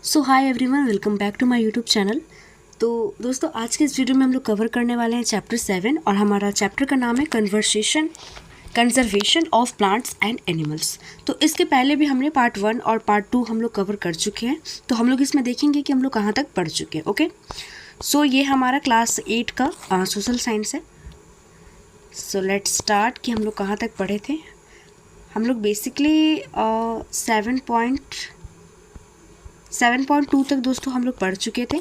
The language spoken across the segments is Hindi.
So hi everyone, welcome back to my YouTube channel. तो दोस्तों, आज के इस वीडियो में हम लोग कवर करने वाले हैं चैप्टर 7 और हमारा चैप्टर का नाम है conservation of plants and animals. तो इसके पहले भी हमने पार्ट 1 और पार्ट 2 हम लोग कवर कर चुके हैं, तो हम लोग इसमें देखेंगे कि हम लोग कहाँ तक पढ़ चुके हैं। ओके, सो ये हमारा क्लास 8 का सोशल साइंस है। सो लेट्स स्टार्ट कि हम लोग कहाँ तक पढ़े थे। हम लोग बेसिकली 7.2 तक दोस्तों हम लोग पढ़ चुके थे।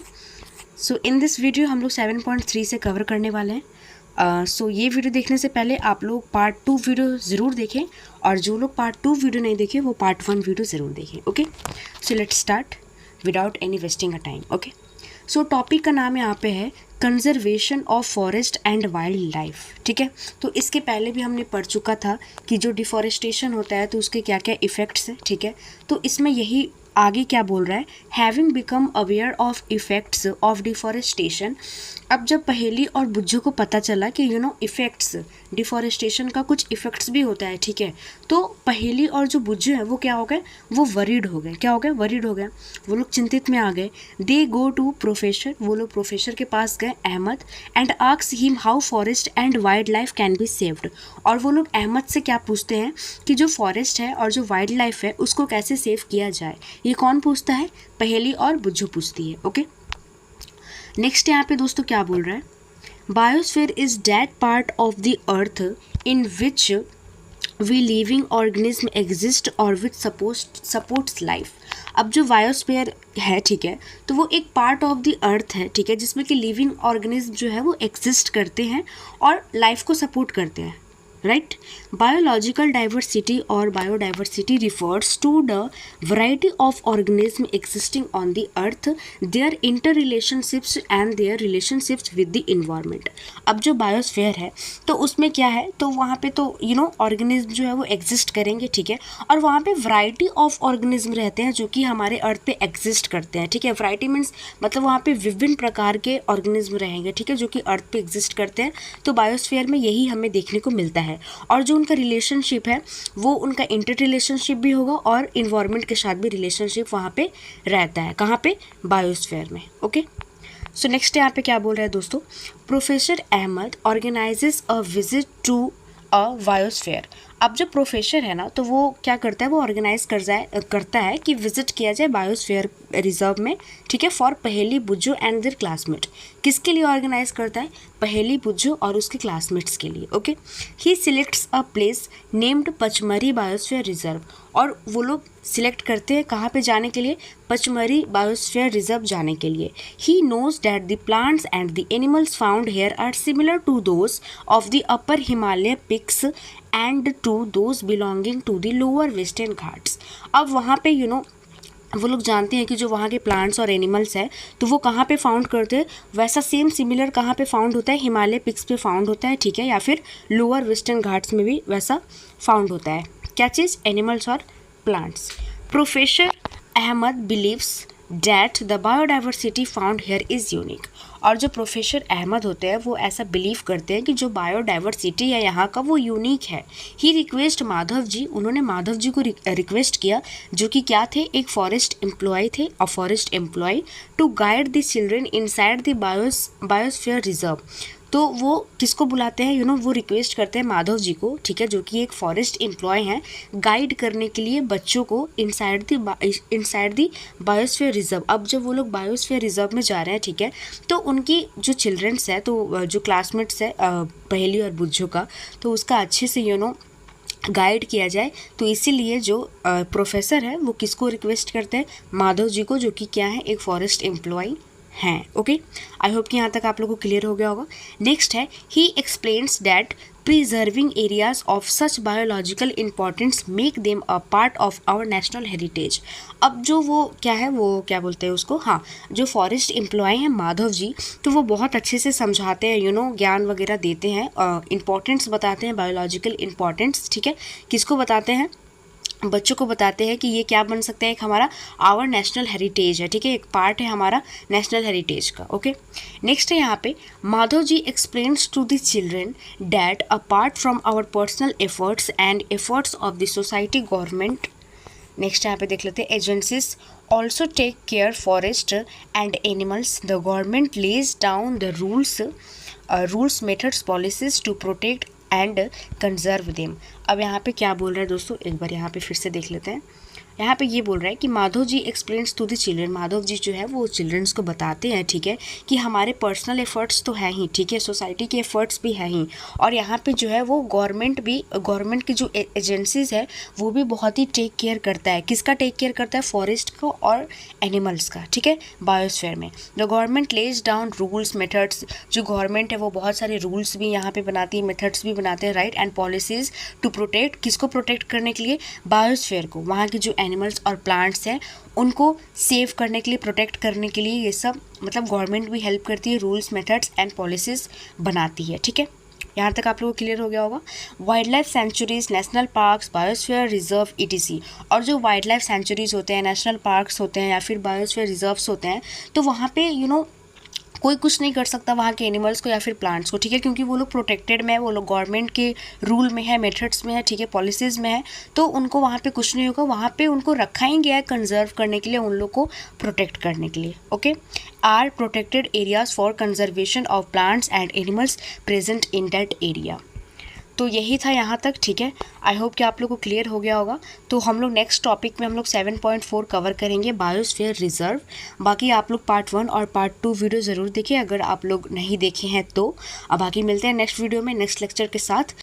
सो इन दिस वीडियो हम लोग 7.3 से कवर करने वाले हैं। सो ये वीडियो देखने से पहले आप लोग पार्ट 2 वीडियो ज़रूर देखें, और जो लोग पार्ट 2 वीडियो नहीं देखे वो पार्ट 1 वीडियो ज़रूर देखें। Okay, so let's start without any wasting a time. Okay, so topic का नाम यहाँ पे है conservation of forest and wild life. ठीक है, तो इसके पहले भी हमने पढ़ चुका था कि जो डिफॉरेस्टेशन होता है तो उसके क्या क्या इफ़ेक्ट्स हैं। ठीक है, तो इसमें यही आगे क्या बोल रहा है, having become aware of effects of deforestation. अब जब पहेली और बुज्जू को पता चला कि इफ़ेक्ट्स डिफॉरेस्टेशन का कुछ इफ़ेक्ट्स भी होता है। ठीक है, तो पहेली और जो बुज्जू है वो क्या हो गए, वो वरीड हो गए। क्या हो गए, वरीड हो गए, वो लोग चिंतित में आ गए। दे गो टू प्रोफेसर, वो लोग प्रोफेसर के पास गए Ahmad, and ask him how forest and wildlife can be saved. और वो लोग अहमद से क्या पूछते हैं कि जो फॉरेस्ट है और जो वाइल्ड लाइफ है उसको कैसे सेव किया जाए। ये कौन पूछता है, पहेली और बुज्जू पूछती है। ओके, नेक्स्ट यहाँ पे दोस्तों क्या बोल रहा है, biosphere is that part of the earth in which we living organism exist और विच सपोर्ट्स लाइफ। अब जो बायोस्फीयर है, ठीक है, तो वो एक पार्ट ऑफ द अर्थ है। ठीक है, जिसमें कि लिविंग ऑर्गेनिज्म जो है वो एग्जिस्ट करते हैं और लाइफ को सपोर्ट करते हैं। राइट, बायोलॉजिकल डाइवर्सिटी और biodiversity refers to the variety of organism existing on the earth, their interrelationships and their relationships with the environment. अब जो बायोस्फीयर है तो उसमें क्या है, तो वहाँ पे तो ऑर्गेनिज्म जो है वो एग्जिस्ट करेंगे। ठीक है, और वहाँ पे वैरायटी ऑफ ऑर्गेनिज्म रहते हैं जो कि हमारे अर्थ पे एग्जिस्ट करते हैं। ठीक है, वैरायटी मीन्स मतलब वहाँ पे विभिन्न प्रकार के ऑर्गेनिज्म रहेंगे। ठीक है, जो कि अर्थ पे एग्जिस्ट करते हैं। तो बायोस्फीयर में यही हमें देखने को मिलता है। और जो उनका रिलेशनशिप है वो उनका इंटर रिलेशनशिप भी होगा और इन्वायरमेंट के साथ भी रिलेशनशिप वहाँ पे रहता है। कहाँ पे, बायोस्फीयर में। ओके, सो नेक्स्ट यहाँ पे क्या बोल रहा है दोस्तों, professor Ahmad organises a visit to a biosphere. अब जो प्रोफेसर है ना, तो वो क्या करता है, वो ऑर्गेनाइज करता है कि विजिट किया जाए बायोस्फीयर रिजर्व में। ठीक है, फॉर पहेली बुज्जू एंड देयर क्लासमेट। किसके लिए ऑर्गेनाइज करता है, पहेली बुज्जू और उसके क्लासमेट्स के लिए। Okay, he selects a place named Pachmarhi biosphere reserve. और वो लोग सिलेक्ट करते हैं कहाँ पे जाने के लिए, पचमरी बायोस्फीयर रिजर्व जाने के लिए। He knows that the plants and the animals found here are similar to those of the upper Himalaya peaks and to those belonging to the lower Western Ghats. अब वहाँ पे वो लोग जानते हैं कि जो वहाँ के प्लांट्स और एनिमल्स है तो वो कहाँ पे फाउंड करते हैं, वैसा सेम सिमिलर कहाँ पे फाउंड होता है, हिमालय पिक्स पे फाउंड होता है। ठीक है, या फिर लोअर वेस्टर्न घाट्स में भी वैसा फाउंड होता है। क्या चीज़, एनिमल्स और plants. Professor Ahmad believes that the biodiversity found here is unique. और जो प्रोफेसर अहमद होते हैं वो ऐसा बिलीव करते हैं कि जो बायोडाइवर्सिटी है यहाँ का वो यूनिक है। ही रिक्वेस्ट माधव जी, उन्होंने माधव जी को रिक्वेस्ट किया, जो कि क्या थे, एक फॉरेस्ट एम्प्लॉय थे, a forest employee, to guide the children inside the biosphere reserve. तो वो किसको बुलाते हैं, वो रिक्वेस्ट करते हैं माधव जी को। ठीक है, जो कि एक फॉरेस्ट एम्प्लॉय हैं, गाइड करने के लिए बच्चों को इनसाइड दी बायोस्फीयर रिजर्व। अब जब वो लोग बायोस्फीयर रिजर्व में जा रहे हैं, ठीक है, तो उनकी जो चिल्ड्रंस है, तो जो क्लासमेट्स है पहेली और बुज्जू का, तो उसका अच्छे से गाइड किया जाए। तो इसीलिए जो प्रोफेसर है वो किसको रिक्वेस्ट करते हैं, माधव जी को, जो कि क्या है, एक फॉरेस्ट एम्प्लॉय हैं। ओके, आई होप कि यहाँ तक आप लोगों को क्लियर हो गया होगा। नेक्स्ट है, he explains that preserving areas of such biological importance make them a part of our national heritage. अब जो वो क्या है, वो क्या बोलते हैं उसको, हाँ, जो फॉरेस्ट एम्प्लॉय हैं माधव जी, तो वो बहुत अच्छे से समझाते हैं, ज्ञान वगैरह देते हैं, इंपॉर्टेंस बताते हैं, बायोलॉजिकल इंपॉर्टेंस। ठीक है, किसको बताते हैं, बच्चों को बताते हैं कि ये क्या बन सकता है, एक हमारा आवर नेशनल हेरिटेज है। ठीक है, एक पार्ट है हमारा नेशनल हेरिटेज का। ओके, नेक्स्ट है यहाँ पे, Madhav ji explains to the children that apart from our personal efforts and efforts of the society, government, next यहाँ पे देख लेते हैं, agencies also take care forest and animals. The government lays down the rules, methods, policies to protect and conserve them. अब यहाँ पे क्या बोल रहा है दोस्तों, एक बार यहाँ पे फिर से देख लेते हैं. यहाँ पे ये बोल रहा है कि Madhav ji explains to the children. Madhav ji जो है वो चिल्ड्रंस को बताते हैं, ठीक है, कि हमारे पर्सनल एफर्ट्स तो हैं ही, ठीक है, सोसाइटी के एफर्ट्स भी हैं ही, और यहाँ पे जो है वो गवर्नमेंट की जो एजेंसीज है वो भी बहुत ही टेक केयर करता है. किसका टेक केयर करता है? फॉरेस्ट का और एनिमल्स का, ठीक है, बायोस्फीयर में. The government lays down rules, methods. जो गवर्नमेंट है वो बहुत सारे रूल्स भी यहाँ पे बनाती है, मेथड्स भी बनाते हैं, right, and policies to protect. किसको प्रोटेक्ट करने के लिए? बायोस्फीयर को, वहाँ की जो एनिमल्स और प्लांट्स हैं उनको सेव करने के लिए, प्रोटेक्ट करने के लिए ये सब मतलब गवर्नमेंट भी हेल्प करती है, रूल्स, मेथड्स एंड पॉलिसीज़ बनाती है, ठीक है. यहाँ तक आप लोगों को क्लियर हो गया होगा. Wild life sanctuaries, national parks, biosphere reserve ETC. और जो वाइल्ड लाइफ सेंचुरीज होते हैं, नेशनल पार्क्स होते हैं या फिर बायोस्फीयर रिजर्व्स होते हैं, तो वहाँ पे कोई कुछ नहीं कर सकता वहाँ के एनिमल्स को या फिर प्लांट्स को, ठीक है, क्योंकि वो लोग प्रोटेक्टेड में है, वो लोग गवर्नमेंट के रूल में है, मेथड्स में है, ठीक है, पॉलिसीज़ में है, तो उनको वहाँ पे कुछ नहीं होगा. वहाँ पे उनको रखा ही गया है कंजर्व करने के लिए, उन लोग को प्रोटेक्ट करने के लिए. Okay. Are protected areas for conservation of plants and animals present in that area. तो यही था यहाँ तक, ठीक है. आई होप कि आप लोग को क्लियर हो गया होगा. तो हम लोग नेक्स्ट टॉपिक में हम लोग 7.4 कवर करेंगे, बायोस्फीयर रिजर्व. बाकी आप लोग पार्ट 1 और पार्ट 2 वीडियो ज़रूर देखें अगर आप लोग नहीं देखे हैं तो. अब बाकी मिलते हैं नेक्स्ट वीडियो में नेक्स्ट लेक्चर के साथ.